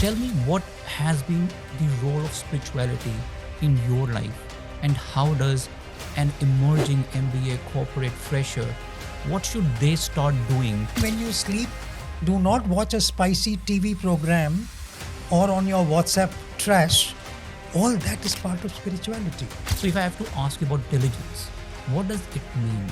Tell me, what has been the role of spirituality in your life, and how does an emerging MBA corporate fresher, what should they start doing? When you sleep, do not watch a spicy TV program or on your WhatsApp trash. All that is part of spirituality. So if I have to ask you about diligence, what does it mean?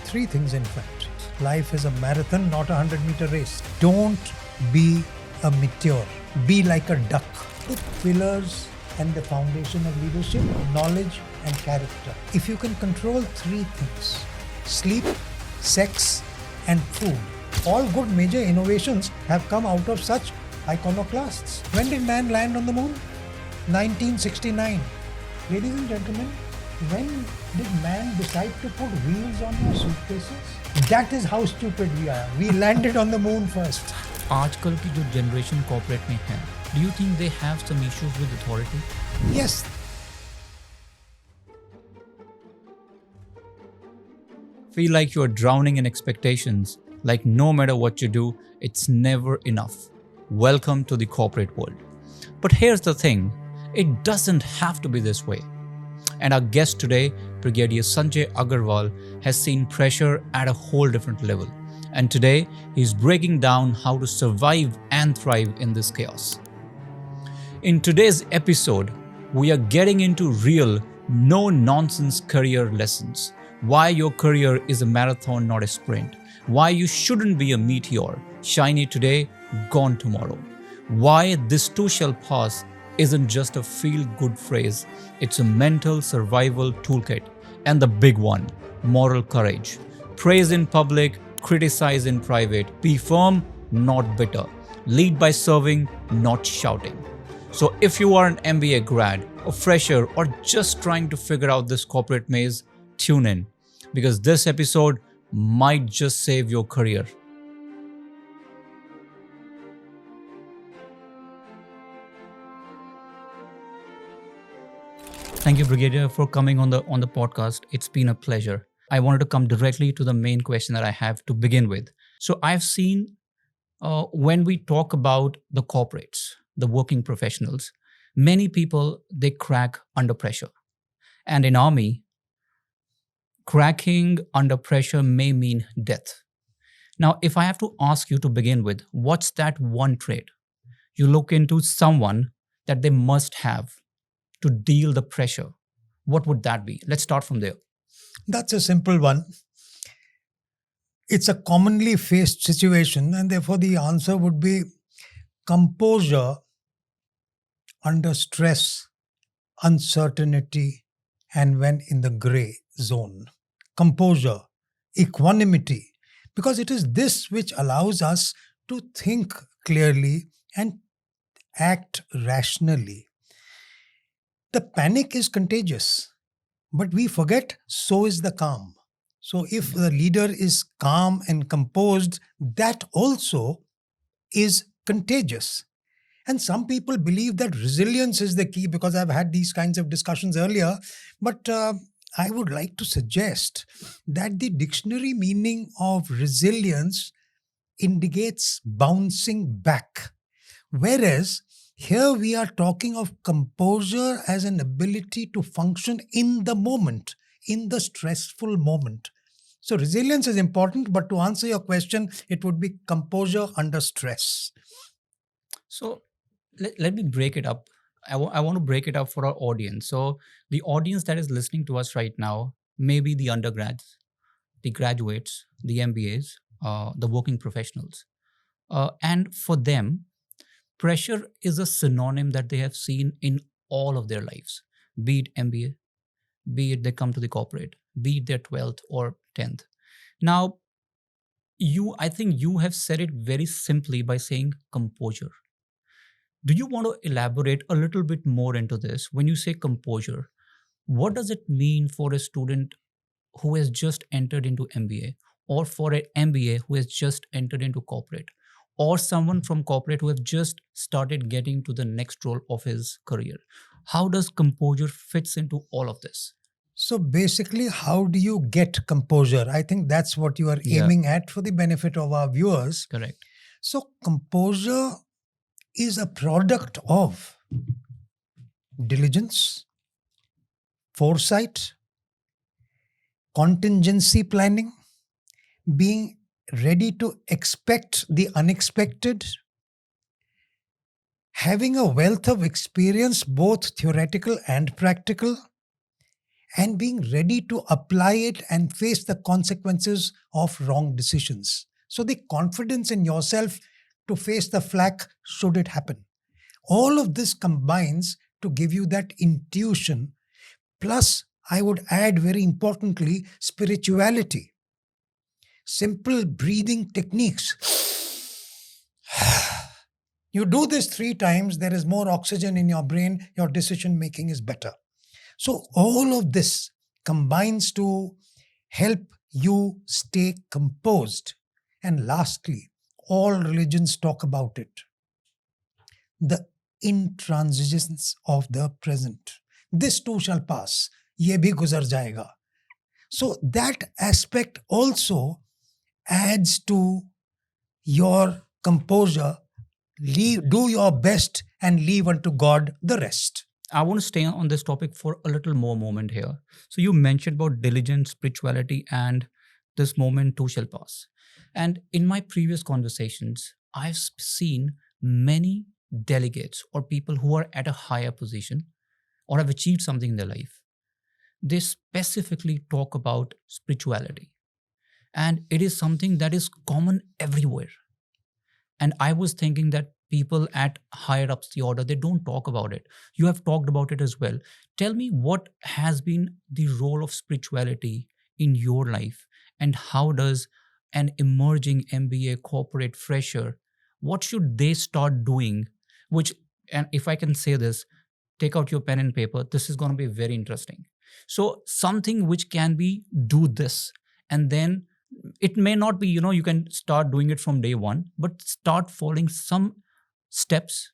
3 things, in fact. Life is a marathon, not a 100-meter race. Don't be a meteor. Be like a duck. The pillars and the foundation of leadership, knowledge and character. If you can control 3 things, sleep, sex and food, all good major innovations have come out of such iconoclasts. When did man land on the moon? 1969. Ladies and gentlemen, when did man decide to put wheels on your suitcases? That is how stupid we are. We landed on the moon first. आजकल की जो generation corporate में है, do you think they have some issues with authority? Yes. Feel like you're drowning in expectations, like no matter what you do, it's never enough. Welcome to the corporate world. But here's the thing, it doesn't have to be this way. And our guest today, Brigadier Sanjay Agarwal, has seen pressure at a whole different level. And today, he's breaking down how to survive and thrive in this chaos. In today's episode, we are getting into real, no-nonsense career lessons. Why your career is a marathon, not a sprint. Why you shouldn't be a meteor, shiny today, gone tomorrow. Why this too shall pass isn't just a feel-good phrase. It's a mental survival toolkit. And the big one, moral courage. Praise in public, criticize in private. Be firm, not bitter. Lead by serving, not shouting. So if you are an MBA grad, a fresher, or just trying to figure out this corporate maze, tune in, because this episode might just save your career. Thank you, Brigadier, for coming on the podcast. It's been a pleasure. I wanted to come directly to the main question that I have to begin with. So I've seen when we talk about the corporates, the working professionals, many people, they crack under pressure. And in army, cracking under pressure may mean death. Now, if I have to ask you to begin with, what's that one trait you look into someone that they must have to deal the pressure? What would that be? Let's start from there. That's a simple one. It's a commonly faced situation, and therefore the answer would be composure under stress, uncertainty, and when in the gray zone. Composure, equanimity, because it is this which allows us to think clearly and act rationally. The panic is contagious, but we forget so is the calm. So if the leader is calm and composed, that also is contagious. And some people believe that resilience is the key, because I've had these kinds of discussions earlier. But I would like to suggest that the dictionary meaning of resilience indicates bouncing back. Whereas here we are talking of composure as an ability to function in the moment, in the stressful moment. So resilience is important, but to answer your question, it would be composure under stress. So let me break it up. I want to break it up for our audience. So the audience that is listening to us right now may be the undergrads, the graduates, the MBAs, the working professionals. And for them, pressure is a synonym that they have seen in all of their lives, be it MBA, be it they come to the corporate, be it their 12th or 10th. Now, I think you have said it very simply by saying composure. Do you want to elaborate a little bit more into this? When you say composure, what does it mean for a student who has just entered into MBA, or for an MBA who has just entered into corporate, or someone from corporate who have just started getting to the next role of his career? How does composure fits into all of this? So basically, how do you get composure? I think that's what you are aiming at for the benefit of our viewers. Correct. So composure is a product of diligence, foresight, contingency planning, being ready to expect the unexpected, having a wealth of experience, both theoretical and practical, and being ready to apply it and face the consequences of wrong decisions. So, the confidence in yourself to face the flak should it happen. All of this combines to give you that intuition. Plus, I would add very importantly, spirituality. Simple breathing techniques. You do this 3 times, there is more oxygen in your brain, your decision making is better. So, all of this combines to help you stay composed. And lastly, all religions talk about it, the intransigence of the present. This too shall pass. Ye bhi guzar jayega. So, that aspect also adds to your composure. Do your best and leave unto God the rest. I want to stay on this topic for a little more moment here. So you mentioned about diligence, spirituality, and this moment too shall pass. And in my previous conversations, I've seen many delegates or people who are at a higher position or have achieved something in their life. They specifically talk about spirituality. And it is something that is common everywhere. And I was thinking that people at higher ups the order, they don't talk about it. You have talked about it as well. Tell me, what has been the role of spirituality in your life, and how does an emerging MBA corporate fresher, what should they start doing? Which, and if I can say this, take out your pen and paper, this is going to be very interesting. So something which can be do this, and then it may not be, you can start doing it from day one, but start following some steps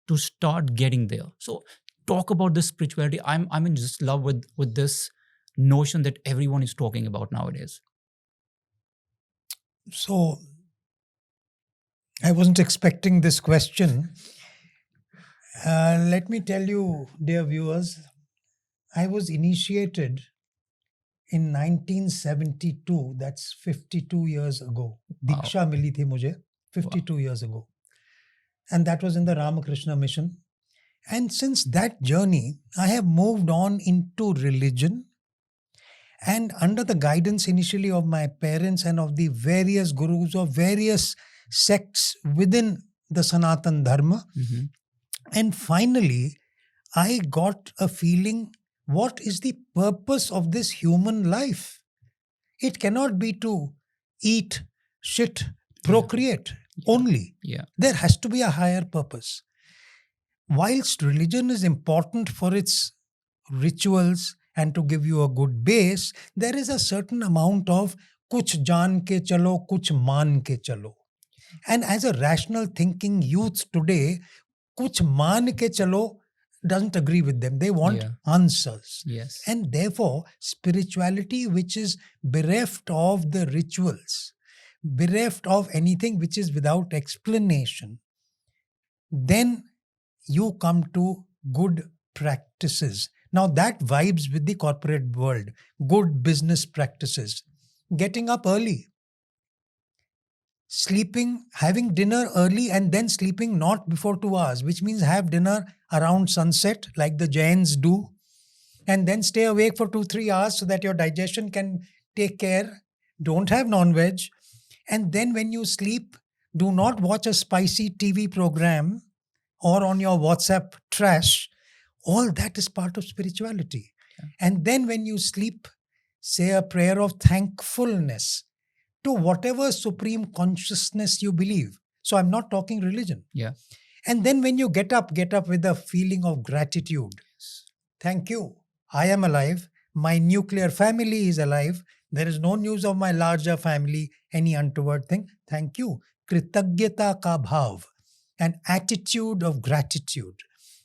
to start getting there. So talk about this spirituality. I'm in just love with this notion that everyone is talking about nowadays. So I wasn't expecting this question. Let me tell you, dear viewers, I was initiated in 1972, that's 52 years ago. Diksha mili thi mujhe 52 years ago. And that was in the Ramakrishna mission. And since that journey, I have moved on into religion. And under the guidance initially of my parents and of the various gurus of various sects within the Sanatan Dharma. Mm-hmm. And finally, I got a feeling, what is the purpose of this human life? It cannot be to eat, shit, procreate only. Yeah. There has to be a higher purpose. Whilst religion is important for its rituals and to give you a good base, there is a certain amount of kuch jaan ke chalo, kuch maan ke chalo. And as a rational thinking youth today, kuch maan ke chalo doesn't agree with them. They want answers. Yes. And therefore, spirituality which is bereft of the rituals, bereft of anything which is without explanation, then you come to good practices. Now that vibes with the corporate world. Good business practices. Getting up early. Sleeping, having dinner early and then sleeping not before 2 hours, which means have dinner around sunset like the Jains do, and then stay awake for 2-3 hours so that your digestion can take care. Don't have non-veg. And then when you sleep, do not watch a spicy TV program or on your WhatsApp trash. All that is part of spirituality. Yeah. And then when you sleep, say a prayer of thankfulness to whatever supreme consciousness you believe. So I'm not talking religion. Yeah. And then when you get up with a feeling of gratitude. Thank you. I am alive. My nuclear family is alive. There is no news of my larger family, any untoward thing. Thank you. Kritagyata ka bhav, an attitude of gratitude.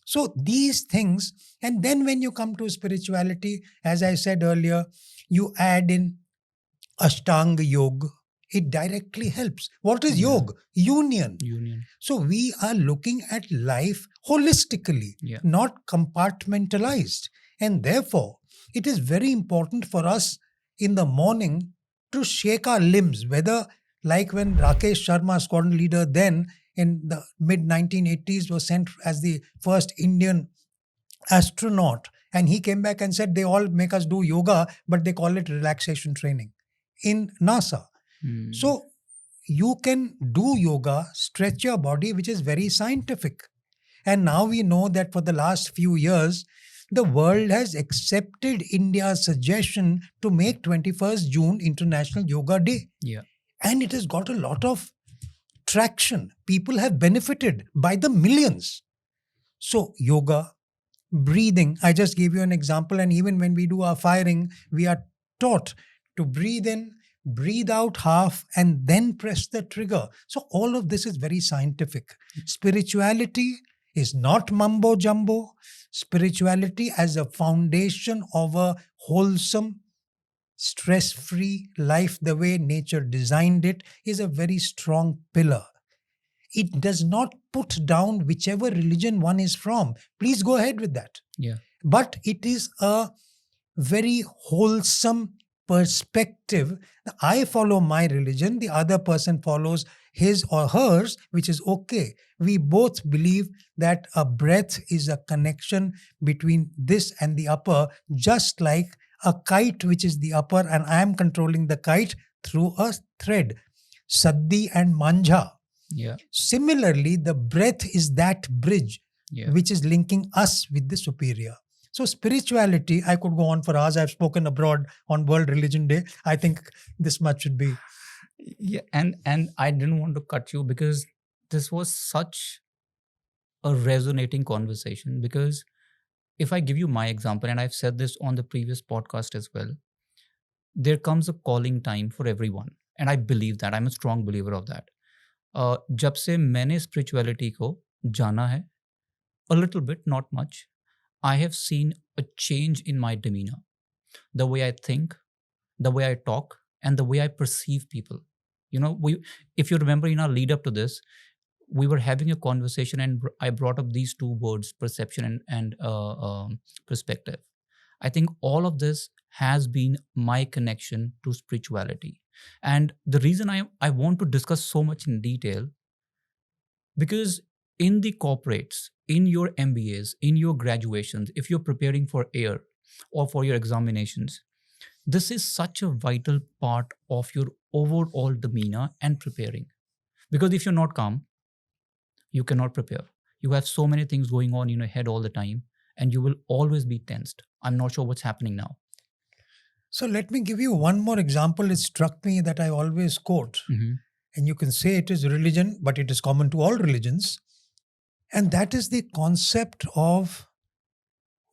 So these things, and then when you come to spirituality, as I said earlier, you add in Ashtanga Yoga, It directly helps. What is Yeah. yoga? Union. Union. So we are looking at life holistically, Yeah. not compartmentalized. And therefore, it is very important for us in the morning to shake our limbs, whether like when Rakesh Sharma, squadron leader, then in the mid 1980s, was sent as the first Indian astronaut. And he came back and said they all make us do yoga, but they call it relaxation training in NASA. Hmm. So you can do yoga, stretch your body, which is very scientific. And now we know that for the last few years, the world has accepted India's suggestion to make 21st June International Yoga Day. Yeah. And it has got a lot of traction. People have benefited by the millions. So, yoga, breathing. I just gave you an example. And even when we do our firing, we are taught to breathe in, breathe out half, and then press the trigger. So, all of this is very scientific. Spirituality is not mumbo jumbo. Spirituality as a foundation of a wholesome, stress free life, the way nature designed it, is a very strong pillar. It does not put down whichever religion one is from. Please go ahead with that. Yeah. But it is a very wholesome perspective. I follow my religion, the other person follows his or hers, which is okay. We both believe that a breath is a connection between this and the upper, just like a kite, which is the upper, and I am controlling the kite through a thread. Saddi and Manja. Yeah. Similarly, the breath is that bridge Yeah. which is linking us with the superior. So, spirituality, I could go on for hours. I've spoken abroad on World Religion Day. I think this much should be. Yeah. And I didn't want to cut you because this was such a resonating conversation. Because if I give you my example, and I've said this on the previous podcast as well, there comes a calling time for everyone. And I believe that. I'm a strong believer of that. जब से मैंने spirituality को जाना है, a little bit, not much, I have seen a change in my demeanor, the way I think, the way I talk, and the way I perceive people. You know, if you remember in our lead up to this, we were having a conversation, and I brought up these two words, perception and perspective. I think all of this has been my connection to spirituality. And the reason I want to discuss so much in detail, because in the corporates, in your MBAs, in your graduations, if you're preparing for AIR or for your examinations, this is such a vital part of your overall demeanor and preparing. Because if you're not calm, you cannot prepare. You have so many things going on in your head all the time, and you will always be tensed. I'm not sure what's happening now. So, let me give you one more example. It struck me that I always quote, and you can say it is religion, but it is common to all religions. And that is the concept of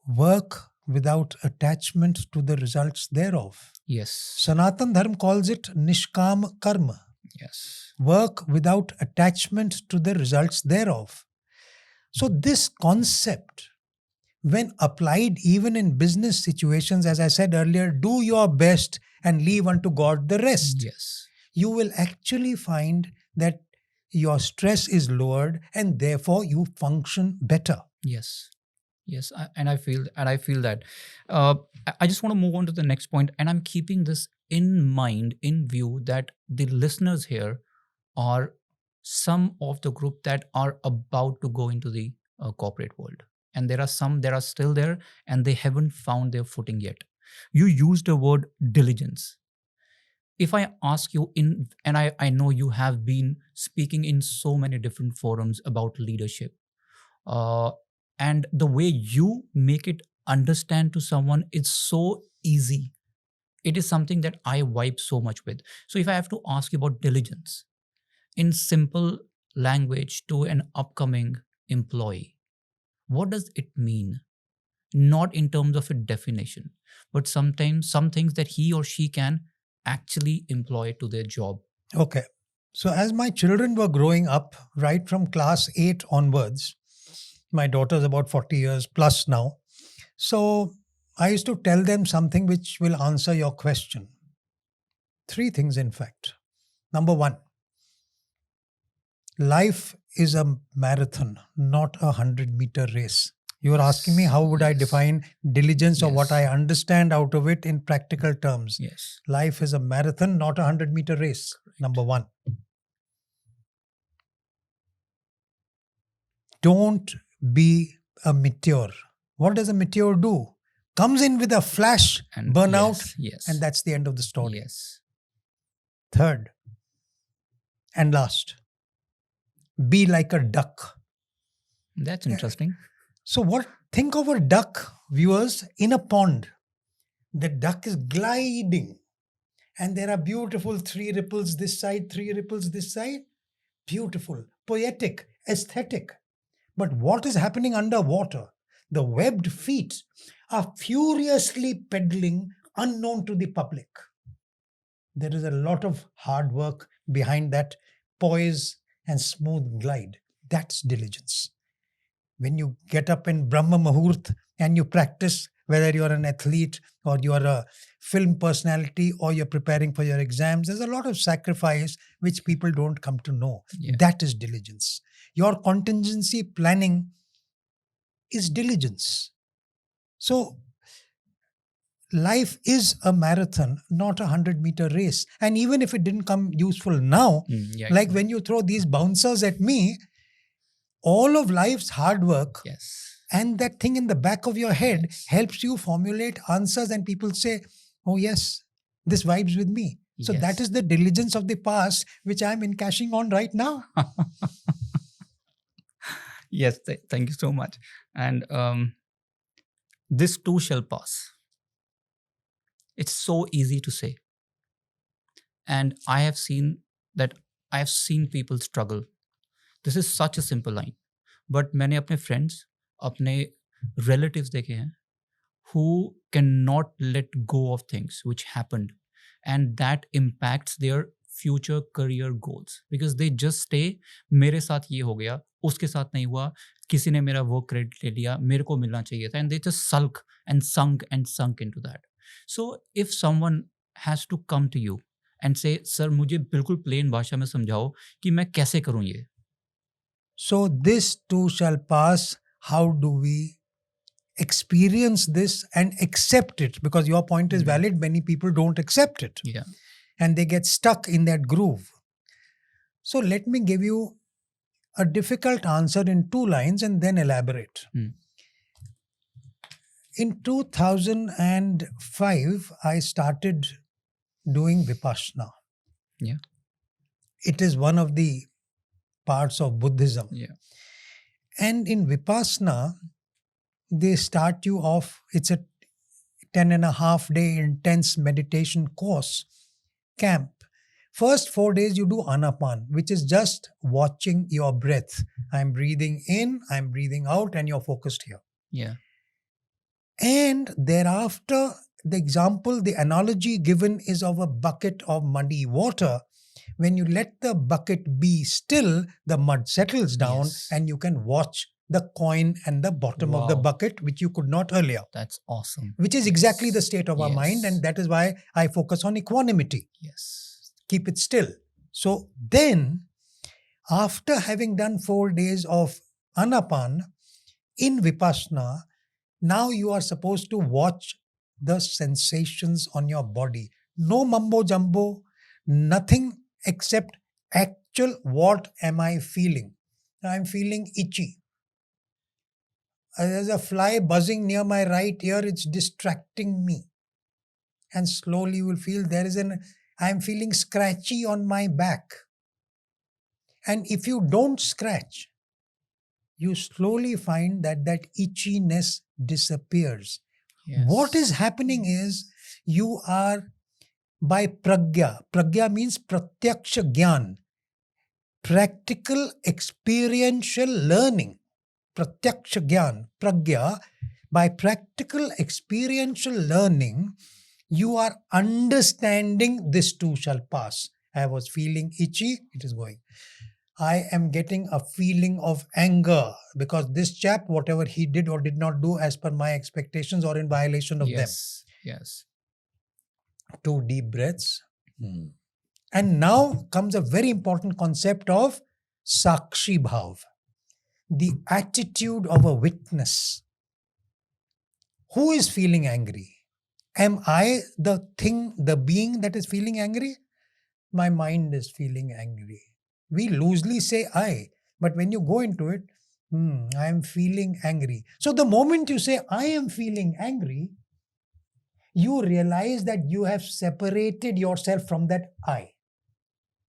work without attachment to the results thereof. Yes. Sanatan Dharma calls it Nishkam Karma. Yes. Work without attachment to the results thereof. So, this concept, when applied even in business situations, as I said earlier, do your best and leave unto God the rest. Yes. You will actually find that your stress is lowered and therefore you function better. Yes. Yes. I feel that. I just want to move on to the next point, and I'm keeping this in mind, in view, that the listeners here are some of the group that are about to go into the corporate world. And there are some that are still there and they haven't found their footing yet. You used the word diligence. If I ask you and I know you have been speaking in so many different forums about leadership, and the way you make it understand to someone, it's so easy. It is something that I vibe so much with. So if I have to ask you about diligence in simple language to an upcoming employee, what does it mean? Not in terms of a definition, but sometimes some things that he or she can actually employ to their job. Okay. So, as my children were growing up, right from class 8 onwards, my daughter's about 40 years plus now. So, I used to tell them something which will answer your question. 3 things, in fact. Number one, life is a marathon, not a 100-meter race. You are asking me how would I define diligence or what Yes. I understand out of it in practical terms. Yes. Life is a marathon, not a 100-meter race. Number one. Don't be a meteor. What does a meteor do? Comes in with a flash, And burn out, yes. and that's the end of the story. Yes. Third and last, be like a duck. That's interesting. So think of a duck, viewers, in a pond. The duck is gliding, and there are beautiful 3 ripples this side, 3 ripples this side. Beautiful, poetic, aesthetic. But what is happening underwater? The webbed feet are furiously pedaling unknown to the public. There is a lot of hard work behind that poise and smooth glide. That's diligence. When you get up in Brahma Muhurt and you practice, whether you're an athlete or you're a film personality or you're preparing for your exams, there's a lot of sacrifice which people don't come to know. Yeah. That is diligence. Your contingency planning is diligence. So life is a marathon, not a 100-meter race. And even if it didn't come useful now, like when you throw these bouncers at me, all of life's hard work and that thing in the back of your head helps you formulate answers, and people say, oh yes, this vibes with me. So that is the diligence of the past, which I'm encashing on right now. Yes, thank you so much. And this too shall pass. It's so easy to say. And I have seen people struggle. This is such a simple line. But मैंने अपने friends, अपने relatives देखे हैं who cannot let go of things which happened, and that impacts their future career goals because they just stay, मेरे साथ ये हो गया, उसके साथ नहीं हुआ, किसी ने मेरा वो credit ले लिया, मेरे को मिलना चाहिए था, and they just sulk and sunk into that. So if someone has to come to you and say, sir, मुझे बिल्कुल plain भाषा में समझाओ कि मैं कैसे करूं ये. So this too shall pass. How do we experience this and accept it? Because your point is valid. Many people don't accept it. Yeah. And they get stuck in that groove. So let me give you a difficult answer in 2 lines and then elaborate. In 2005, I started doing Vipassana. Yeah. It is one of the parts of Buddhism. Yeah. And in Vipassana, they start you off, it's a 10.5-day intense meditation course, camp. First 4 days you do anapan, which is just watching your breath. I'm breathing in, I'm breathing out, and you're focused here. Yeah. And thereafter, the analogy given is of a bucket of muddy water. When you let the bucket be still, the mud settles down and you can watch the coin and the bottom of the bucket, which you could not earlier. That's awesome. Which is exactly the state of our mind, and that is why I focus on equanimity. Yes. Keep it still. So then, after having done 4 days of anapan in Vipassana, now you are supposed to watch the sensations on your body. No mumbo jumbo, nothing except actual what am I feeling. I'm feeling itchy. There's a fly buzzing near my right ear, it's distracting me. And slowly you will feel I'm feeling scratchy on my back. And if you don't scratch, you slowly find that itchiness disappears. Yes. What is happening is you are by pragya. Pragya means pratyaksha gyan, practical experiential learning. Pratyaksha gyan, pragya, by practical experiential learning, you are understanding this too shall pass. I was feeling itchy, it is going. I am getting a feeling of anger because this chap, whatever he did or did not do as per my expectations or in violation of them. Yes. 2 deep breaths. And now comes a very important concept of Sakshi Bhav, the attitude of a witness. Who is feeling angry? Am I the thing, the being that is feeling angry? My mind is feeling angry. We loosely say I, but when you go into it, I am feeling angry. So the moment you say I am feeling angry, you realize that you have separated yourself from that I.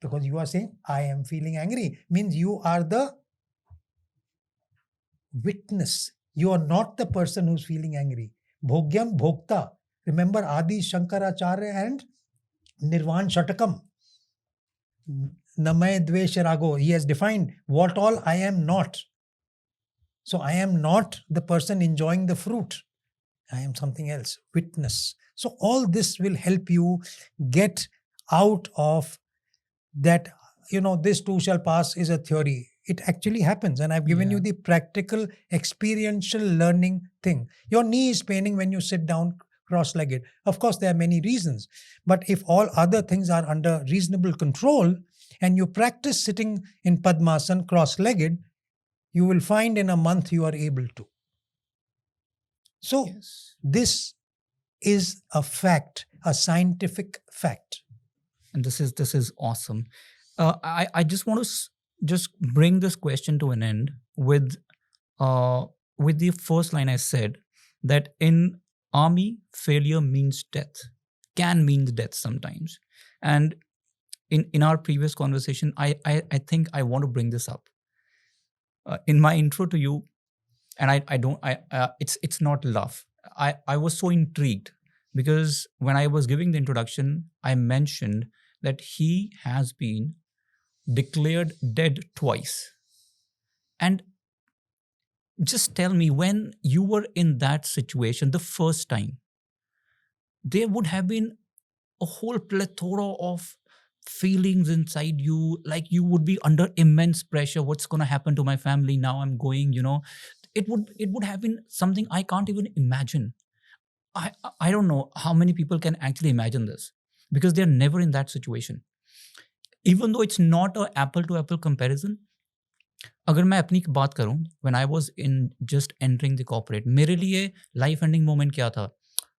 Because you are saying I am feeling angry, means you are the witness. You are not the person who's feeling angry. Bhogyam Bhokta. Remember Adi Shankaracharya and Nirvan Shatakam. Namay Dvesh Rago. He has defined what all I am not. So I am not the person enjoying the fruit. I am something else. Witness. So all this will help you get out of that, this too shall pass is a theory. It actually happens. And I've given you the practical, experiential learning thing. Your knee is paining when you sit down cross-legged. Of course, there are many reasons. But if all other things are under reasonable control and you practice sitting in Padmasana cross-legged, you will find in a month you are able to. So this is a fact, a scientific fact. And this is awesome. I just want to just bring this question to an end with the first line I said, that in army, failure means death, can mean death sometimes. And in our previous conversation, I think I want to bring this up. In my intro to you, and it's not love. I was so intrigued because when I was giving the introduction, I mentioned that he has been declared dead twice. And just tell me, when you were in that situation the first time, there would have been a whole plethora of feelings inside you, like you would be under immense pressure. What's going to happen to my family now? I'm going, it would have been something I can't even imagine. I don't know how many people can actually imagine this, because they're never in that situation. Even though it's not a apple to apple comparison, अगर मैं अपनी बात करूं, when I was in just entering the corporate, मेरे लिए life ending moment क्या था?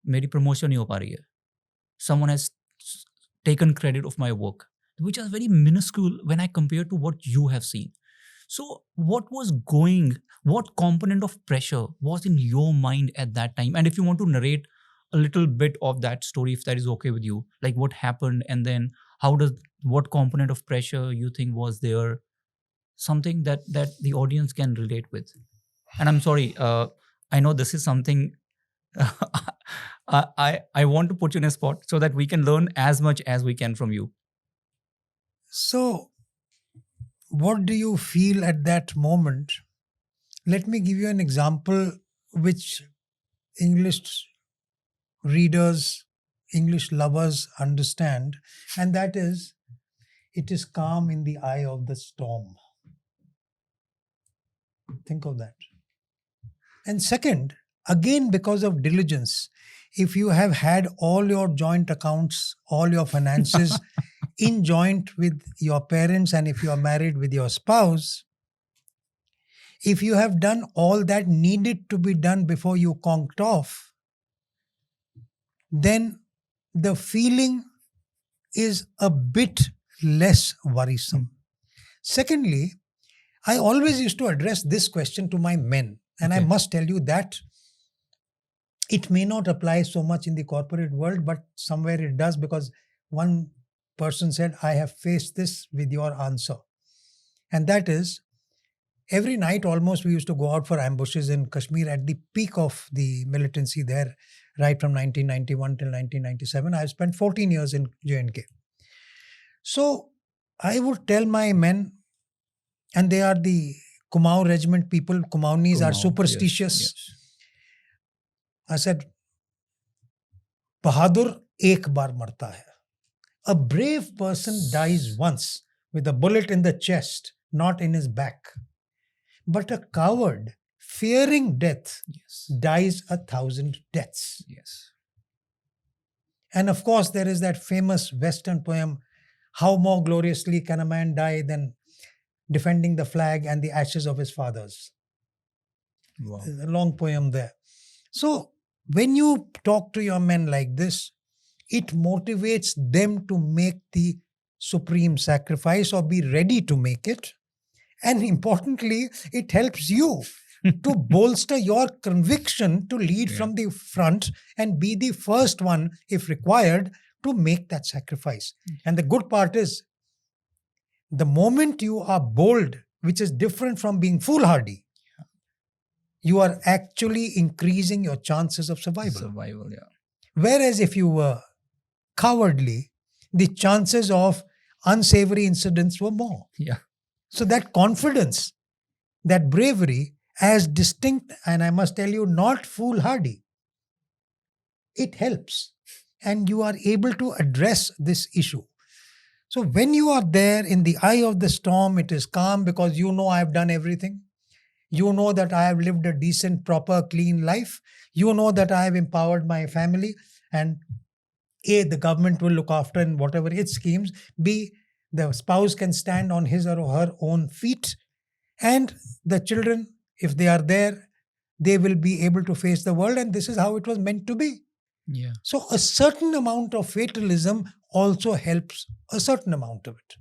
मेरी promotion नहीं हो पा रही है. Someone has taken credit of my work, which is very minuscule when I compare to what you have seen. So what component of pressure was in your mind at that time? And if you want to narrate a little bit of that story, if that is okay with you, like what happened, and then what component of pressure you think was there, something that the audience can relate with. And I'm sorry, I know this is something I want to put you in a spot so that we can learn as much as we can from you. So, what do you feel at that moment? Let me give you an example which English readers, English lovers understand, and that is, it is calm in the eye of the storm. Think of that. And second, again, because of diligence, if you have had all your joint accounts, all your finances in joint with your parents, and if you are married with your spouse, if you have done all that needed to be done before you conked off, then the feeling is a bit less worrisome. Secondly, I always used to address this question to my men, and I must tell you that it may not apply so much in the corporate world, but somewhere it does, because one person said, I have faced this with your answer. And that is, every night almost we used to go out for ambushes in Kashmir at the peak of the militancy there, right from 1991 till 1997. I spent 14 years in J&K. So I would tell my men, and they are the Kumaon regiment people, Kumaonis are superstitious. Yes. I said, Bahadur ek bar marta hai. A brave person dies once with a bullet in the chest, not in his back. But a coward, fearing death, dies 1,000 deaths. Yes. And of course, there is that famous Western poem, How more gloriously can a man die than defending the flag and the ashes of his fathers? Wow. There's a long poem there. So when you talk to your men like this, it motivates them to make the supreme sacrifice or be ready to make it. And importantly, it helps you to bolster your conviction to lead Yeah. from the front and be the first one, if required, to make that sacrifice. And the good part is, the moment you are bold, which is different from being foolhardy, you are actually increasing your chances of survival. Survival, yeah. Whereas if you were cowardly, the chances of unsavory incidents were more. Yeah. So that confidence, that bravery, as distinct, and I must tell you, not foolhardy, it helps. And you are able to address this issue. So when you are there in the eye of the storm, it is calm because you know I've done everything. You know that I have lived a decent, proper, clean life. You know that I have empowered my family. And A, the government will look after in whatever its schemes. B, the spouse can stand on his or her own feet. And the children, if they are there, they will be able to face the world. And this is how it was meant to be. Yeah. So a certain amount of fatalism also helps a certain amount of it.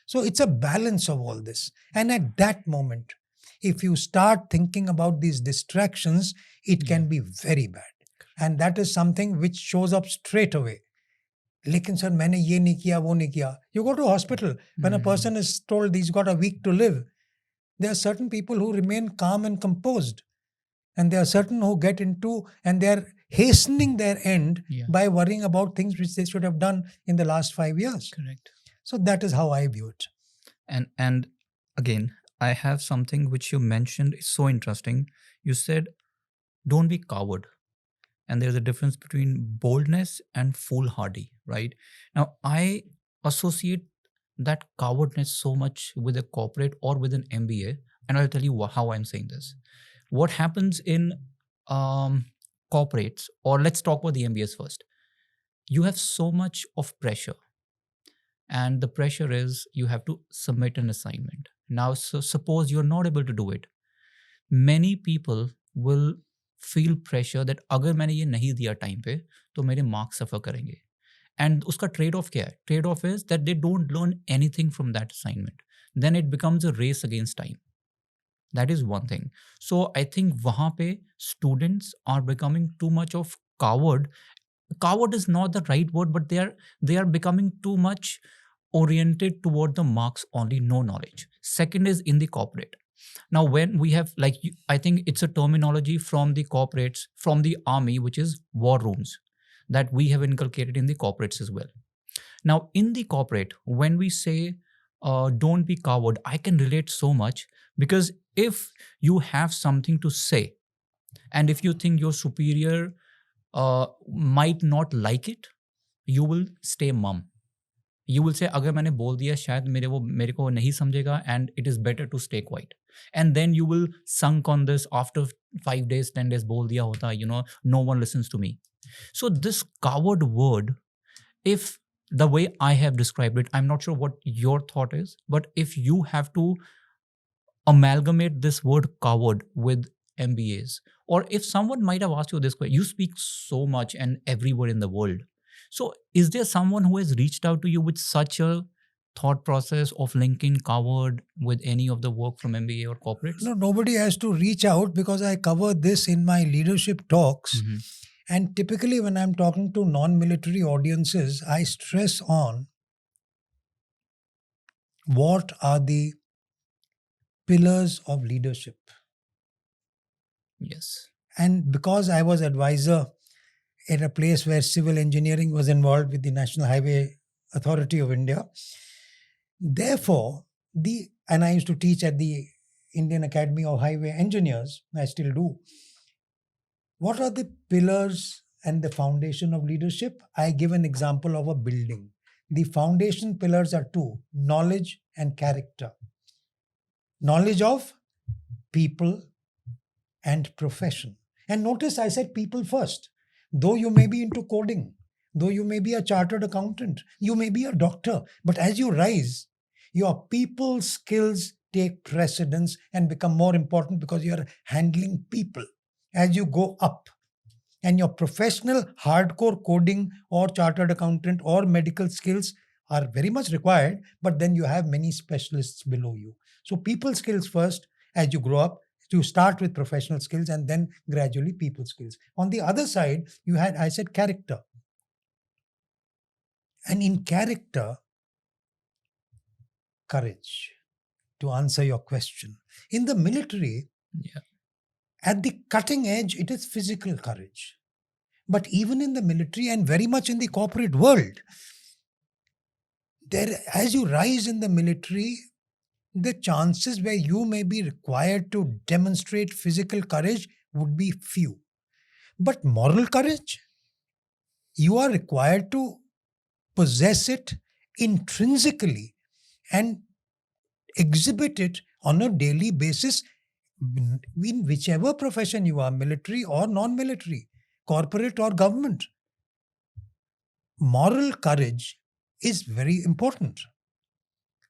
So it's a balance of all this. And at that moment, if you start thinking about these distractions, it can be very bad. And that is something which shows up straight away. लेकिन sir मैंने ये नहीं किया वो नहीं किया. You go to hospital, when a person is told he's got a week to live, there are certain people who remain calm and composed. And there are certain who get into, and they're hastening their end by worrying about things which they should have done in the last 5 years. Correct. So that is how I view it. And again, I have something which you mentioned is so interesting. You said, don't be coward. And there's a difference between boldness and foolhardy, right? Now, I associate that cowardness so much with a corporate or with an MBA. And I'll tell you how I'm saying this. What happens in corporates, or let's talk about the MBAs first. You have so much of pressure. And the pressure is you have to submit an assignment. Now, so suppose you're not able to do it. Many people will feel pressure that अगर मैंने ये नहीं दिया time पे तो मेरे marks सफ़र करेंगे. And उसका trade off क्या है? Trade off is that they don't learn anything from that assignment. Then it becomes a race against time. That is one thing. So I think वहाँ पे students are becoming too much of coward. Coward is not the right word, but they are becoming too much oriented toward the marks only, no knowledge. Second is in the corporate. Now, when we have, I think it's a terminology from the corporates, from the army, which is war rooms, that we have inculcated in the corporates as well. Now, in the corporate, when we say, don't be coward, I can relate so much, because if you have something to say, and if you think your superior might not like it, you will stay mum. You will say, अगर मैंने बोल दिया शायद मेरे को नहीं समझेगा, and it is better to stay quiet. And then you will sunk on this after 5 days, 10 days, बोल दिया होता, no one listens to me. So this coward word, if the way I have described it, I'm not sure what your thought is, but if you have to amalgamate this word coward with MBAs, or if someone might have asked you this question, you speak so much and everywhere in the world. So is there someone who has reached out to you with such a thought process of linking coward with any of the work from MBA or corporates? No, nobody has to reach out, because I cover this in my leadership talks. Mm-hmm. And typically when I'm talking to non-military audiences, I stress on what are the pillars of leadership. Yes. And because I was advisor at a place where civil engineering was involved with the National Highway Authority of India, therefore, and I used to teach at the Indian Academy of Highway Engineers, I still do. What are the pillars and the foundation of leadership? I give an example of a building. The foundation pillars are two: knowledge and character. Knowledge of people and profession. And notice I said people first. Though you may be into coding, though you may be a chartered accountant, you may be a doctor, but as you rise, your people skills take precedence and become more important because you are handling people as you go up. And your professional hardcore coding or chartered accountant or medical skills are very much required, but then you have many specialists below you. So people skills first as you grow up. You start with professional skills and then gradually people skills. On the other side, you had, I said, character. And in character, courage, to answer your question. In the military, Yeah. at the cutting edge, it is physical courage. But even in the military and very much in the corporate world, there, as you rise in the military, the chances where you may be required to demonstrate physical courage would be few. But moral courage, you are required to possess it intrinsically and exhibit it on a daily basis in whichever profession you are, military or non-military, corporate or government. Moral courage is very important.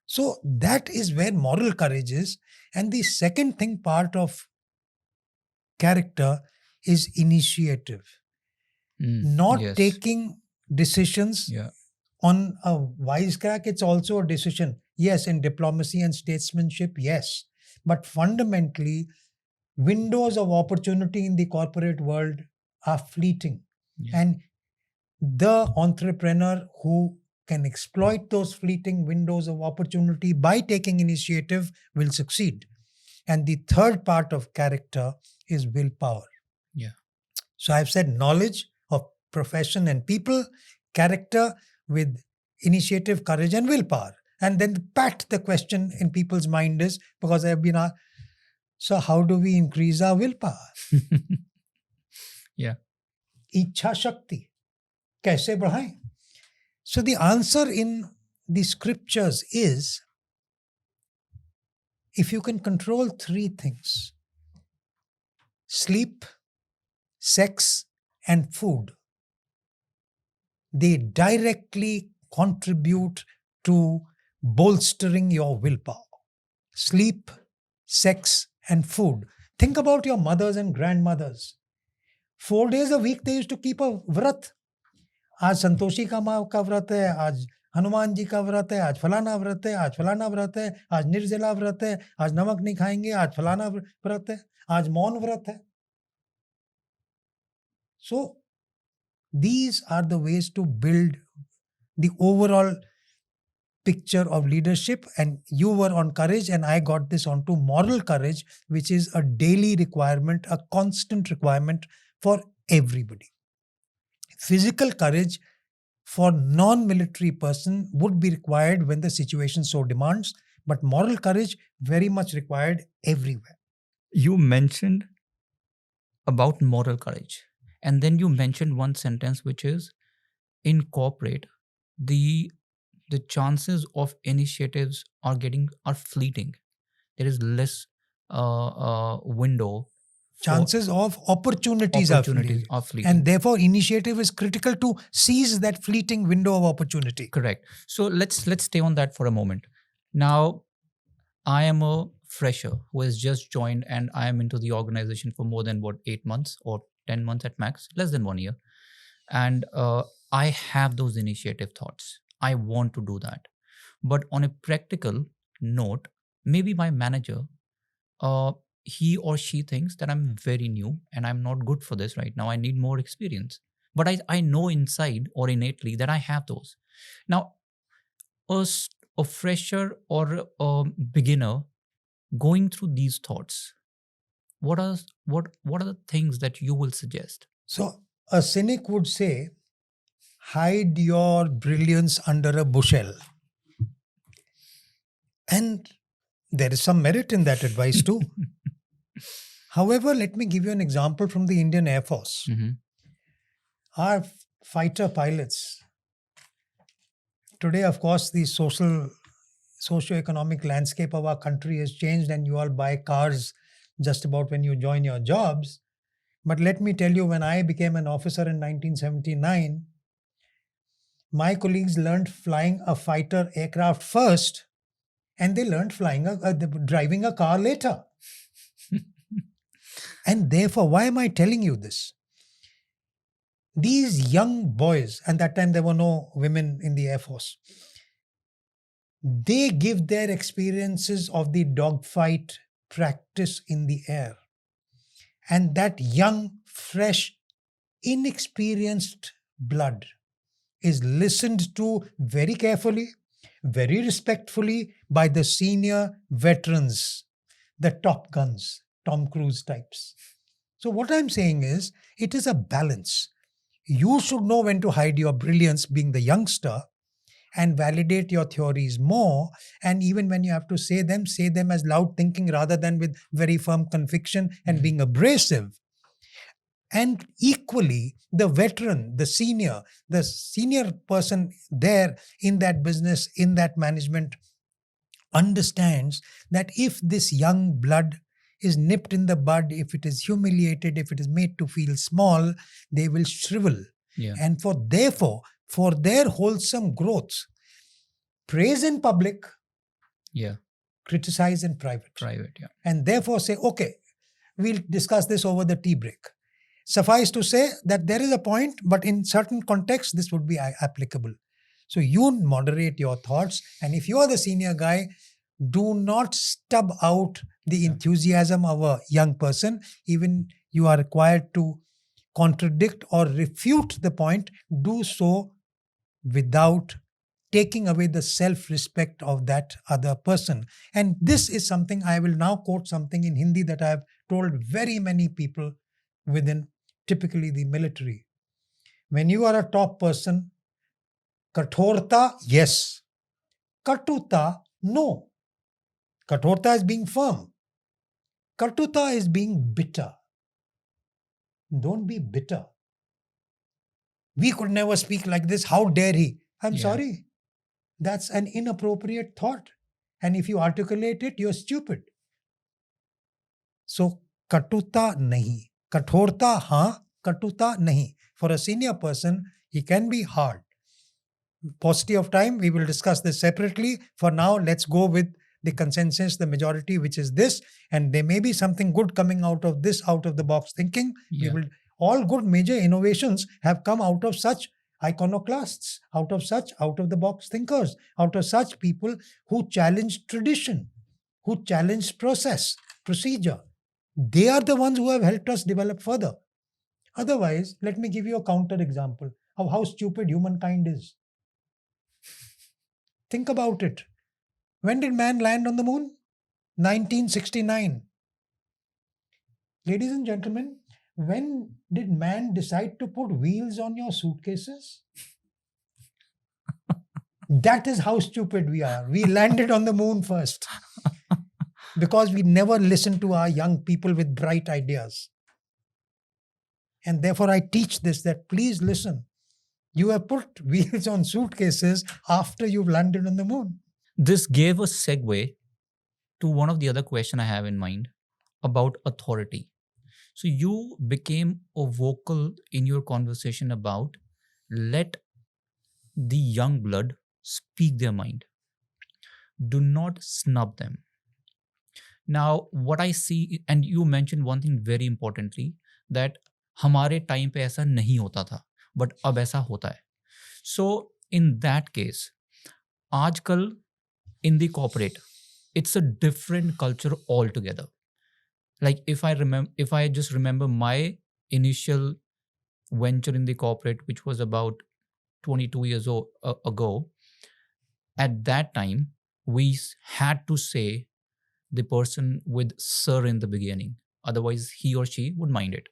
So that is where moral courage is. And the second thing, part of character, is initiative. Not Yes. taking decisions Yeah. on a wisecrack, it's also a decision. Yes, in diplomacy and statesmanship, yes. But fundamentally, windows of opportunity in the corporate world are fleeting. Yeah. And the entrepreneur who can exploit those fleeting windows of opportunity by taking initiative will succeed. And the third part of character is willpower. Yeah. So I've said knowledge of profession and people, character with initiative, courage, and willpower. And then pat the question in people's mind is, because I've been asked, so how do we increase our willpower? Yeah. Ichha Shakti. Kaise बढ़ाएं? So the answer in the scriptures is, if you can control three things: sleep, sex, and food, they directly contribute to bolstering your willpower. Sleep, sex, and food. Think about your mothers and grandmothers. 4 days a week they used to keep a vrat. आज संतोषी का माँ का व्रत है, आज हनुमान जी का व्रत है, आज फलाना व्रत है, आज फलाना व्रत है, आज निर्जला व्रत है, आज नमक नहीं खाएंगे, आज फलाना व्रत है, आज मौन व्रत है. So these are the ways to build the overall picture of leadership. And you were on courage and I got this onto moral courage, which is a daily requirement, a constant requirement for everybody. Physical courage for non-military person would be required when the situation so demands, but moral courage very much required everywhere. You mentioned about moral courage, and then you mentioned one sentence which is, in corporate, the chances of initiatives are fleeting. There is less window. Chances of opportunities are fleeting. And therefore initiative is critical to seize that fleeting window of opportunity. Correct. So let's stay on that for a moment. Now, I am a fresher who has just joined, and I am into the organization for more than 8 months or 10 months at max, less than 1 year. And I have those initiative thoughts. I want to do that. But on a practical note, maybe my manager, he or she thinks that I'm very new and I'm not good for this right now. I need more experience. But I know inside or innately that I have those. Now, a fresher or a beginner going through these thoughts, what are the things that you will suggest? So a cynic would say, hide your brilliance under a bushel. And there is some merit in that advice too. However, let me give you an example from the Indian Air Force. Mm-hmm. Our fighter pilots, today, of course, the socio-economic landscape of our country has changed and you all buy cars just about when you join your jobs. But let me tell you, when I became an officer in 1979, My colleagues learned flying a fighter aircraft first, and they learned driving a car later. And therefore, why am I telling you this? These young boys, and that time there were no women in the Air Force, they give their experiences of the dogfight practice in the air. And that young, fresh, inexperienced blood is listened to very carefully, very respectfully by the senior veterans, the Top Guns, Tom Cruise types. So, what I'm saying is, it is a balance. You should know when to hide your brilliance, being the youngster, and validate your theories more. And even when you have to say them as loud thinking rather than with very firm conviction and being abrasive. And equally, the veteran, the senior person there in that business, in that management, understands that if this young blood is nipped in the bud, if it is humiliated, if it is made to feel small, they will shrivel. Yeah. And therefore, for their wholesome growth, praise in public, Yeah. criticize in private. Yeah. And therefore say, okay, we'll discuss this over the tea break. Suffice to say that there is a point, but in certain contexts, this would be applicable. So you moderate your thoughts. And if you are the senior guy, do not stub out the enthusiasm of a young person. Even you are required to contradict or refute the point, do so without taking away the self-respect of that other person. And this is something, I will now quote something in Hindi that I have told very many people within typically the military. When you are a top person, kathorta, yes. Katuta, no. Kathorta is being firm. Katuta is being bitter. Don't be bitter. We could never speak like this. How dare he? I'm sorry. That's an inappropriate thought. And if you articulate it, you're stupid. So, katuta nahi. Kathorta, haan. Katuta nahi. For a senior person, he can be hard. Paucity of time, we will discuss this separately. For now, let's go with the consensus, the majority, which is this. And there may be something good coming out of this out-of-the-box thinking. All good major innovations have come out of such iconoclasts, out of such out-of-the-box thinkers, out of such people who challenge tradition, who challenge procedure. They are the ones who have helped us develop further. Otherwise, let me give you a counter example of how stupid humankind is. Think about it. When did man land on the moon? 1969. Ladies and gentlemen, when did man decide to put wheels on your suitcases? That is how stupid we are. We landed on the moon first because we never listened to our young people with bright ideas. And therefore, I teach this, that please listen. You have put wheels on suitcases after you've landed on the moon. This gave a segue to one of the other questions I have in mind about authority. So you became a vocal in your conversation about let the young blood speak their mind. Do not snub them. Now, what I see, and you mentioned one thing very importantly, that हमारे time पे ऐसा नहीं होता था, but अब ऐसा होता है. So in that case, आजकल in the corporate, it's a different culture altogether. Like if I just remember my initial venture in the corporate, which was about 22 years ago, at that time, we had to say the person with sir in the beginning. Otherwise, he or she would mind it.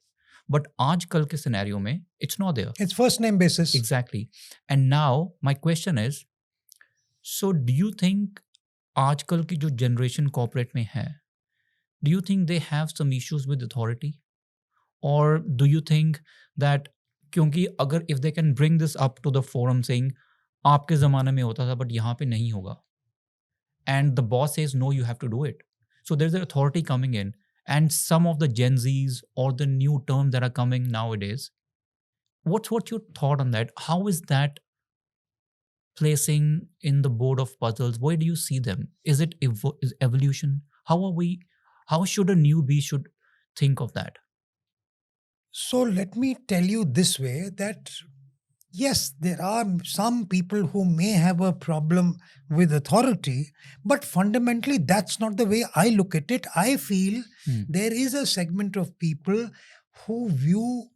But aajkal ke scenario mein, it's not there. It's first name basis. Exactly. And now my question is, so do you think aajkal ki jo generation corporate mein hai, do you think they have some issues with authority? Or do you think that kyunki agar if they can bring this up to the forum saying aapke zamane mein hota tha but yahan pe nahi hoga, and the boss says no, you have to do it. So there's an authority coming in, and some of the Gen Zs or the new terms that are coming nowadays. What's your thought on that? How is that placing in the board of puzzles? Where do you see them? Is it is evolution? How should a newbie should think of that? So let me tell you this way that yes, there are some people who may have a problem with authority, but fundamentally that's not the way I look at it. I feel there is a segment of people who view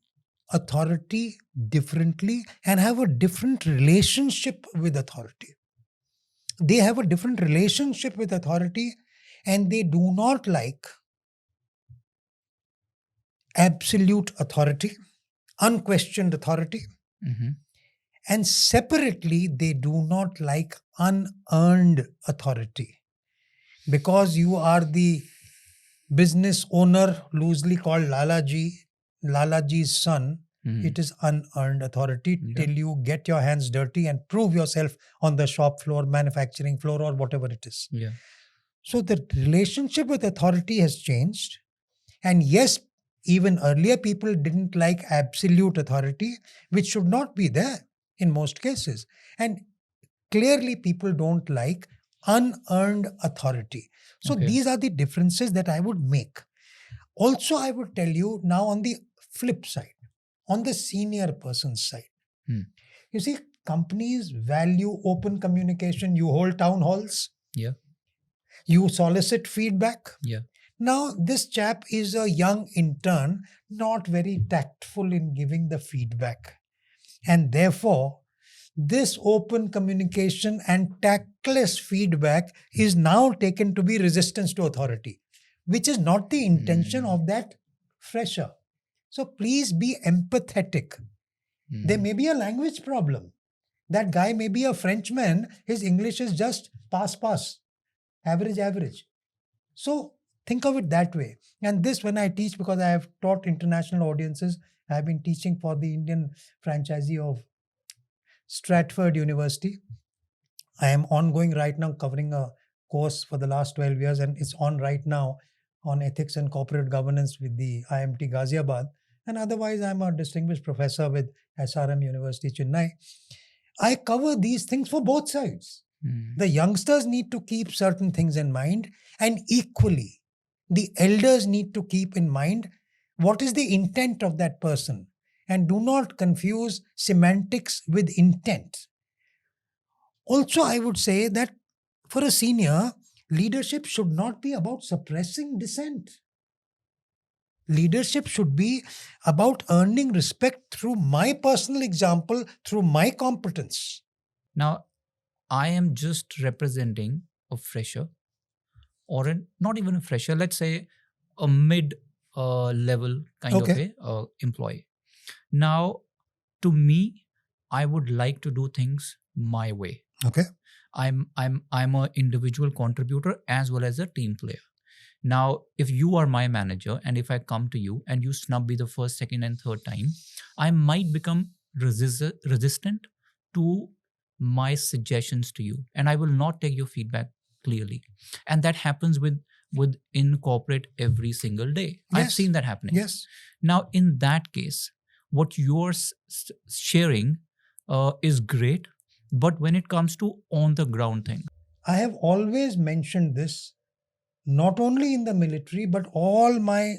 authority differently and have a different relationship with authority. They have a different relationship with authority and they do not like absolute authority, unquestioned authority. Mm-hmm. And separately, they do not like unearned authority. Because you are the business owner, loosely called Lalaji's son, it is unearned authority till you get your hands dirty and prove yourself on the shop floor, manufacturing floor, or whatever it is. Yeah. So the relationship with authority has changed. And yes, even earlier people didn't like absolute authority, which should not be there in most cases. And clearly people don't like unearned authority. So these are the differences that I would make. Also, I would tell you now on the flip side, on the senior person's side. You see, companies value open communication. You hold town halls. Yeah. You solicit feedback. Yeah. Now, this chap is a young intern, not very tactful in giving the feedback. And therefore, this open communication and tactless feedback is now taken to be resistance to authority, which is not the intention of that fresher. So please be empathetic. There may be a language problem. That guy may be a Frenchman. His English is just pass, average. So think of it that way. And this, when I teach, because I have taught international audiences, I have been teaching for the Indian franchisee of Stratford University. I am ongoing right now covering a course for the last 12 years, and it's on right now on ethics and corporate governance with the IMT Ghaziabad. And otherwise, I'm a distinguished professor with SRM University, Chennai. I cover these things for both sides. The youngsters need to keep certain things in mind, and equally, the elders need to keep in mind what is the intent of that person. And do not confuse semantics with intent. Also, I would say that for a senior, leadership should not be about suppressing dissent. Leadership should be about earning respect through my personal example, through my competence. Now, I am just representing a fresher, or not even a fresher, let's say a mid-level kind of a employee. Now, to me, I would like to do things my way. Okay. I'm an individual contributor as well as a team player. Now, if you are my manager and if I come to you and you snub me the first, second, and third time, I might become resistant to my suggestions to you, and I will not take your feedback clearly. And that happens in corporate every single day. Yes. I've seen that happening. Yes. Now, in that case, what you're sharing is great, but when it comes to on the ground thing, I have always mentioned this, not only in the military, but all my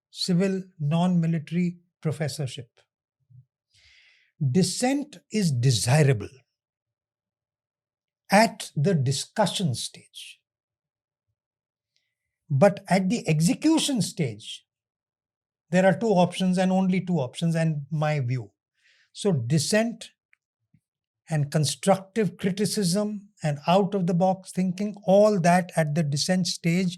civil, non-military professorship. Dissent is desirable at the discussion stage. But at the execution stage, there are two options and only two options, and my view. So dissent and constructive criticism and out-of-the-box thinking, all that at the dissent stage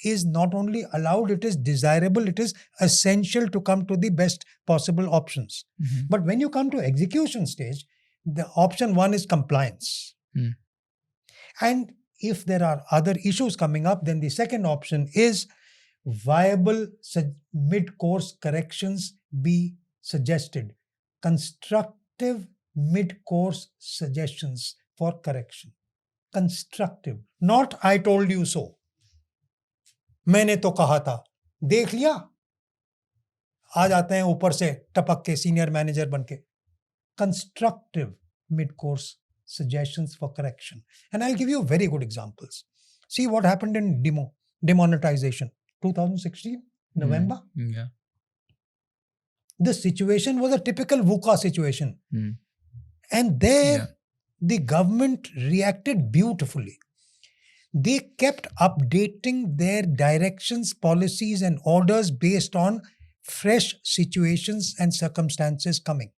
is not only allowed, it is desirable, it is essential to come to the best possible options. But when you come to execution stage, the option one is compliance. And if there are other issues coming up, then the second option is viable mid-course corrections be suggested. Constructive mid-course suggestions for correction. Constructive. Not I told you so. मैंने तो कहा था, देख लिया, आ जाते हैं ऊपर से टपक के सीनियर मैनेजर बन के. Constructive mid-course suggestions for correction. And I'll give you very good examples. See what happened in demonetization, 2016, November. Yeah. The situation was a typical VUCA situation. And there, the government reacted beautifully. They kept updating their directions, policies, and orders based on fresh situations and circumstances coming.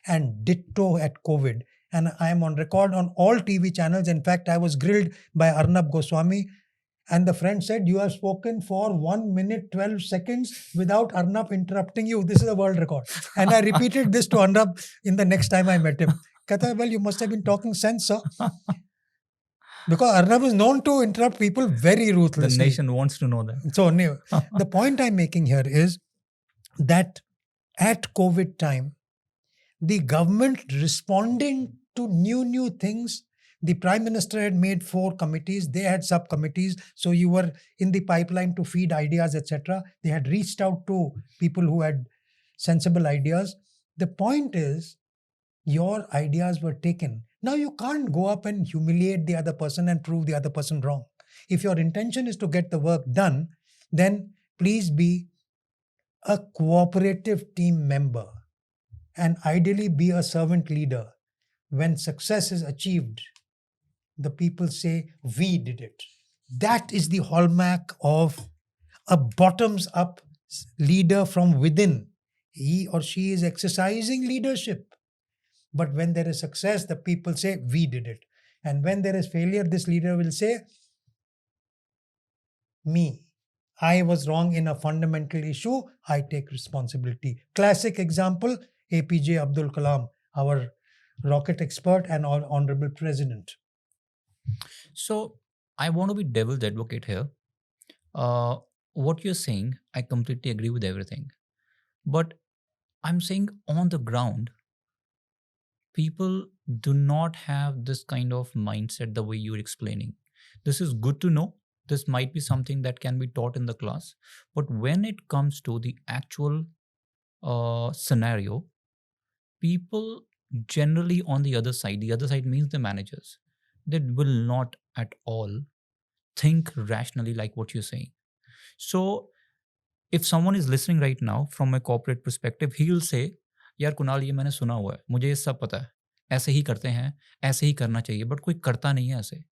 And ditto at COVID. And I am on record on all TV channels. In fact, I was grilled by Arnab Goswami. And the friend said, you have spoken for 1 minute, 12 seconds without Arnab interrupting you. This is a world record. And I repeated this to Arnab in the next time I met him. Kata, well, you must have been talking sense, sir. Because Arnab is known to interrupt people very ruthlessly. The nation wants to know that. So, the point I'm making here is that at COVID time, the government responding to new things. The Prime Minister had made 4 committees. They had subcommittees. So you were in the pipeline to feed ideas, etc. They had reached out to people who had sensible ideas. The point is, your ideas were taken. Now you can't go up and humiliate the other person and prove the other person wrong. If your intention is to get the work done, then please be a cooperative team member and ideally be a servant leader. When success is achieved, the people say, we did it. That is the hallmark of a bottoms-up leader from within. He or she is exercising leadership. But when there is success, the people say, we did it. And when there is failure, this leader will say, me. I was wrong in a fundamental issue. I take responsibility. Classic example, APJ Abdul Kalam, our rocket expert and our honorable president. So I want to be devil's advocate here. What you're saying, I completely agree with everything. But I'm saying on the ground, people do not have this kind of mindset the way you're explaining. This is good to know. This might be something that can be taught in the class. But when it comes to the actual scenario, people generally on the other side means the managers, they will not at all think rationally like what you're saying. So if someone is listening right now from a corporate perspective, he'll say, यार कुणाल ये मैंने सुना हुआ है, मुझे ये सब पता है, ऐसे ही करते हैं, ऐसे ही करना चाहिए, बट कोई करता नहीं है ऐसे.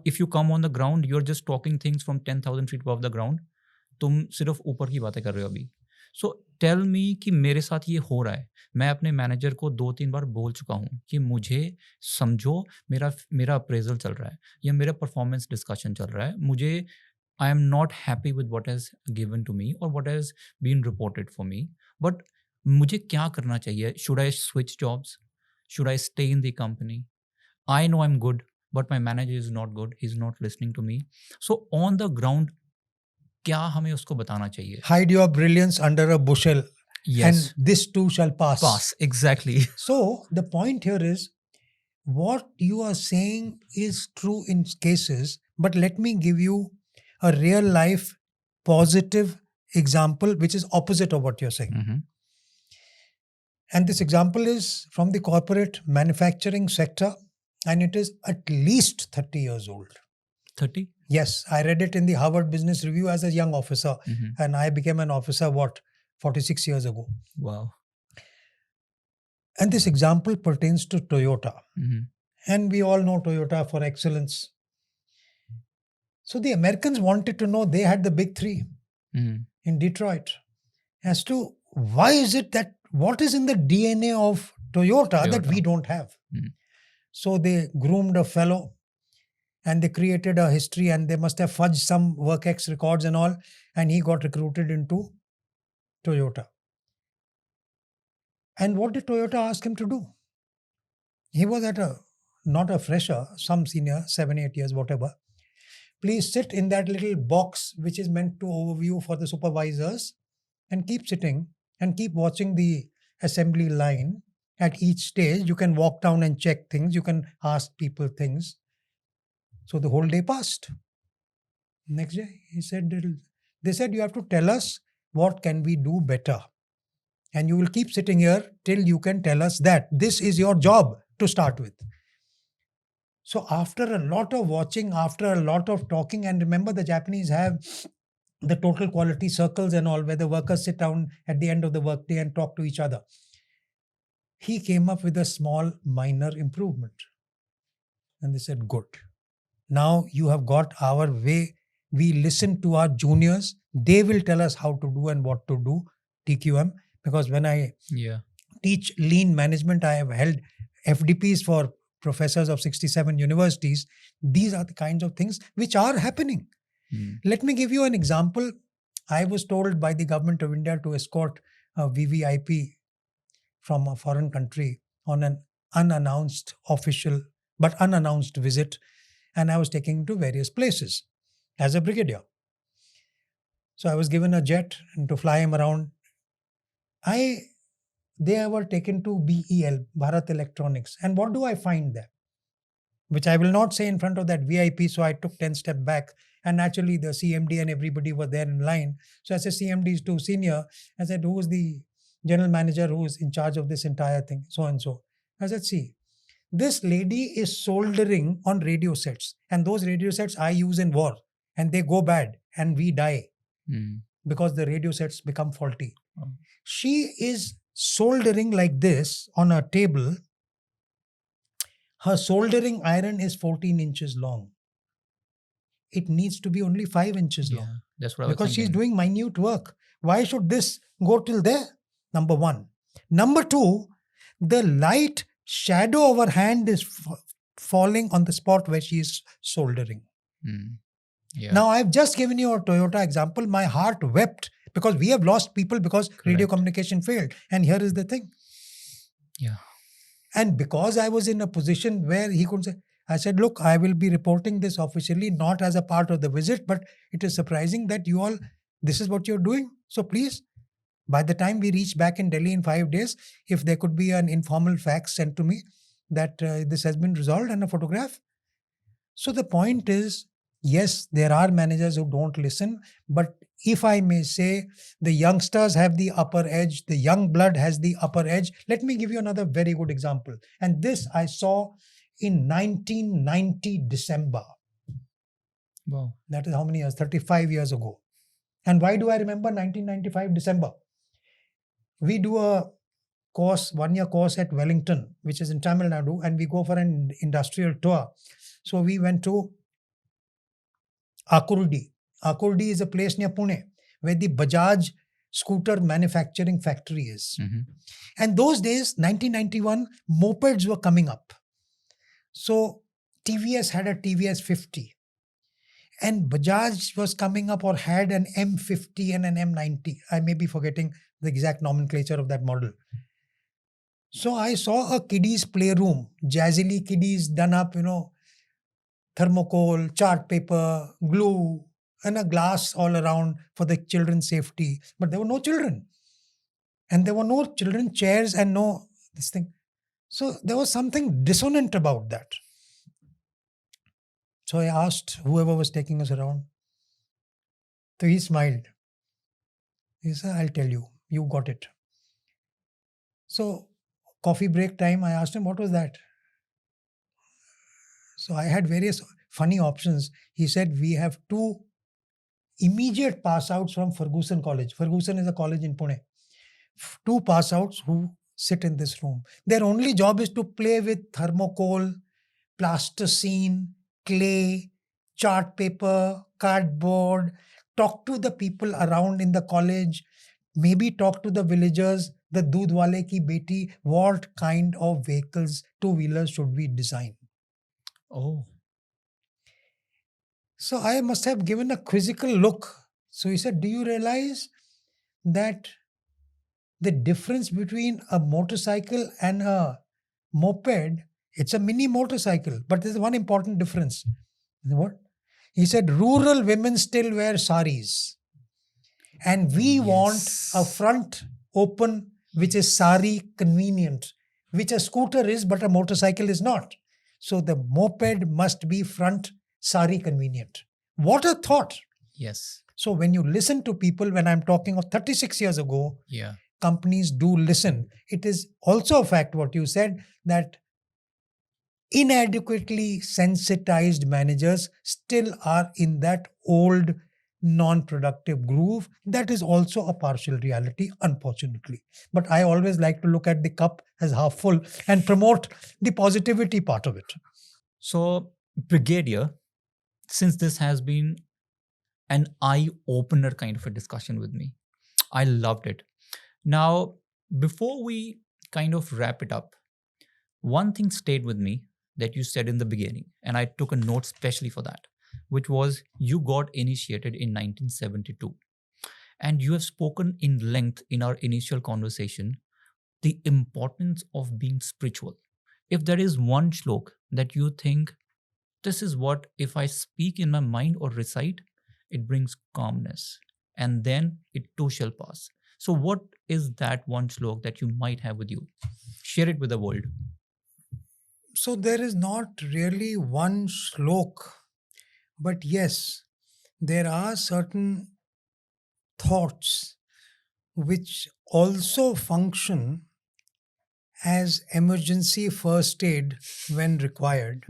If you come on the ground, you're just talking things from 10,000 feet above the ground. तुम सिर्फ ऊपर की बातें कर रहे हो अभी. So tell me कि मेरे साथ ये हो रहा है. मैं अपने मैनेजर को 2-3 बार बोल चुका हूँ कि मुझे समझो, मेरा अप्रेजल चल रहा है या मेरा परफॉर्मेंस डिस्कशन चल रहा है, मुझे I am not happy with what has given to me or what has been reported for me. But मुझे क्या करना चाहिए? Should I switch jobs? Should I stay in the company? I know I'm good, but my manager is not good. He's not listening to me. So on the ground, क्या हमें उसको बताना चाहिए? Hide your brilliance under a bushel. Yes. And this too shall pass. Pass, exactly. So the point here is, what you are saying is true in cases, but let me give you a real life positive example which is opposite of what you're saying. Mm-hmm. And this example is from the corporate manufacturing sector, and it is at least 30 years old. 30? Yes, I read it in the Harvard Business Review as a young officer, Mm-hmm. and I became an officer, 46 years ago. Wow. And this example pertains to Toyota. Mm-hmm. And we all know Toyota for excellence. So the Americans wanted to know, they had the big 3 in Detroit, as to why is it that, what is in the DNA of Toyota that we don't have? Mm. So they groomed a fellow and they created a history, and they must have fudged some WorkX records and all, and he got recruited into Toyota. And what did Toyota ask him to do? He was not a fresher, some senior, 7-8 years, whatever. Please sit in that little box which is meant to overview for the supervisors, and keep sitting and keep watching the assembly line. At each stage, you can walk down and check things. You can ask people things. So the whole day passed. Next day, they said, you have to tell us what can we do better. And you will keep sitting here till you can tell us that. This is your job to start with. So after a lot of watching, after a lot of talking, and remember the Japanese have the total quality circles and all, where the workers sit down at the end of the workday and talk to each other. He came up with a small minor improvement. And they said, good. Now you have got our way. We listen to our juniors. They will tell us how to do and what to do, TQM. Because when I teach lean management, I have held FDPs for professors of 67 universities. These are the kinds of things which are happening. Let me give you an example. I was told by the government of India to escort a VVIP from a foreign country on an unannounced official but unannounced visit, and I was taken to various places as a brigadier. So I was given a jet and to fly him around. They were taken to BEL, Bharat Electronics. And what do I find there? Which I will not say in front of that VIP, so I took 10 steps back. And naturally, the CMD and everybody were there in line. So I said, CMD is too senior. I said, who is the general manager who is in charge of this entire thing? So and so. I said, see, this lady is soldering on radio sets. And those radio sets I use in war. And they go bad and we die because the radio sets become faulty. She is soldering like this on a table. Her soldering iron is 14 inches long. It needs to be only 5 inches long. That's what I was because thinking. she's doing minute work. Why should this go till there? Number one. Number two, the light shadow of her hand is falling on the spot where she is soldering. Now, I've just given you a Toyota example. My heart wept because we have lost people because radio communication failed. And here is the thing. And because I was in a position where he could say, I said, look, I will be reporting this officially, not as a part of the visit, but it is surprising that you all, this is what you're doing. So please, by the time we reach back in Delhi in 5 days, if there could be an informal fax sent to me that this has been resolved and a photograph. So the point is, yes, there are managers who don't listen, but if I may say, the youngsters have the upper edge, the young blood has the upper edge. Let me give you another very good example. And this I saw in 1990 December. Wow. That is how many years? 35 years ago. And why do I remember 1995 December? We do a course, 1-year course at Wellington, which is in Tamil Nadu, and we go for an industrial tour. So we went to Akurdi. Akurdi is a place near Pune where the Bajaj scooter manufacturing factory is. And those days, 1991, mopeds were coming up. So TVS had a TVS 50. And Bajaj was coming up or had an M50 and an M90. I may be forgetting the exact nomenclature of that model. So I saw a kiddies playroom, jazzily kiddies done up, thermocol, chart paper, glue, and a glass all around for the children's safety. But there were no children. And there were no children chairs and no this thing. So there was something dissonant about that. So I asked whoever was taking us around. So he smiled. He said, I'll tell you, you got it. So coffee break time, I asked him, what was that? So I had various funny options. He said, we have 2 immediate pass outs from Ferguson College. Ferguson is a college in Pune. 2 pass outs who sit in this room. Their only job is to play with thermocol, plasticine, clay, chart paper, cardboard, talk to the people around in the college, maybe talk to the villagers, the doodh wale ki beti, what kind of vehicles, 2-wheelers should we design? Oh. So I must have given a quizzical look. So he said, do you realize that the difference between a motorcycle and a moped, it's a mini motorcycle, but there's one important difference. What? He said, rural women still wear saris. And we want a front open, which is sari convenient, which a scooter is, but a motorcycle is not. So the moped must be front sari convenient. What a thought. Yes. So when you listen to people, when I'm talking of 36 years ago, companies do listen. It is also a fact what you said, that inadequately sensitized managers still are in that old non-productive groove. That is also a partial reality, unfortunately. But I always like to look at the cup as half full and promote the positivity part of it. So, Brigadier, since this has been an eye opener kind of a discussion with me, I loved it. Now, before we kind of wrap it up, one thing stayed with me that you said in the beginning, and I took a note specially for that, which was you got initiated in 1972. And you have spoken in length in our initial conversation the importance of being spiritual. If there is one shlok that you think, this is what, if I speak in my mind or recite, it brings calmness, and then it too shall pass. So, what is that one shlok that you might have with you? Share it with the world. So there is not really one shlok, but yes, there are certain thoughts which also function as emergency first aid when required.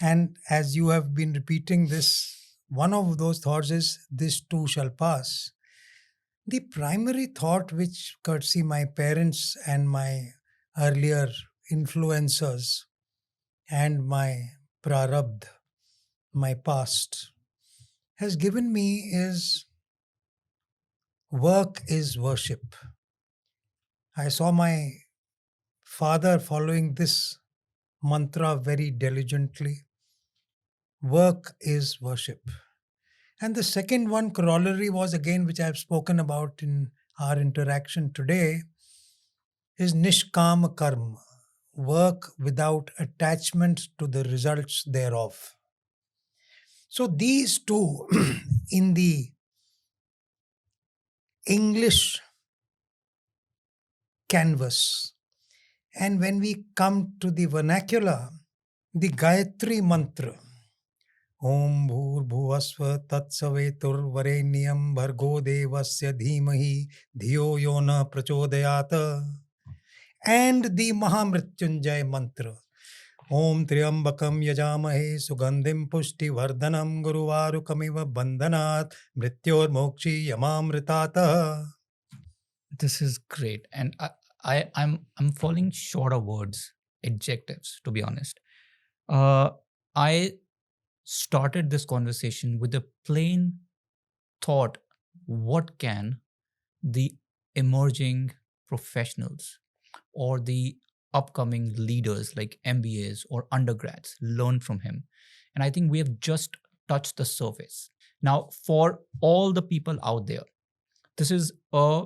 And as you have been repeating this, one of those thoughts is, this too shall pass. The primary thought, which courtesy my parents and my earlier influencers and my prarabdh, my past, has given me is, work is worship. I saw my father following this mantra very diligently. Work is worship. And the second one, corollary, was again, which I've spoken about in our interaction today, is nishkama karma, work without attachment to the results thereof. So these two in the English canvas. And when we come to the vernacular, the Gayatri mantra, Om Bhur Bhuvasva Tatsavetur Varenyam Bhargo Devasya Dhimahi Dhiyo Yona Prachodayata, and the Mahamrityunjay mantra, Om Triambakam Yajamahe Sugandhim Pushti Vardhanam Guruvarukamiva Bandhanat Mrityor Mokshi Yamamritata. This is great, and I'm falling short of words, adjectives, to be honest. I started this conversation with a plain thought: what can the emerging professionals or the upcoming leaders like MBAs or undergrads learn from him? And I think we have just touched the surface. Now, for all the people out there, this is a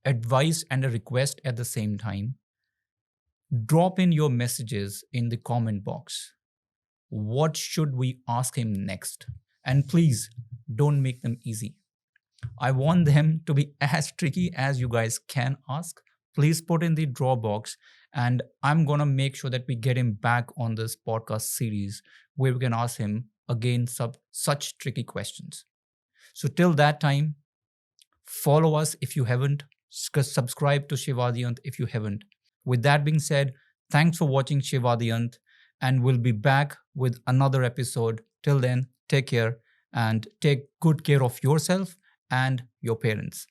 advice and a request at the same time. Drop in your messages in the comment box. What should we ask him next? And please don't make them easy. I want them to be as tricky as you guys can ask. Please put in the draw box, and I'm going to make sure that we get him back on this podcast series where we can ask him again such tricky questions. So till that time, follow us if you haven't, subscribe to ShivAdiAnt if you haven't. With that being said, thanks for watching ShivAdiAnt, and we'll be back with another episode. Till then, take care and take good care of yourself and your parents.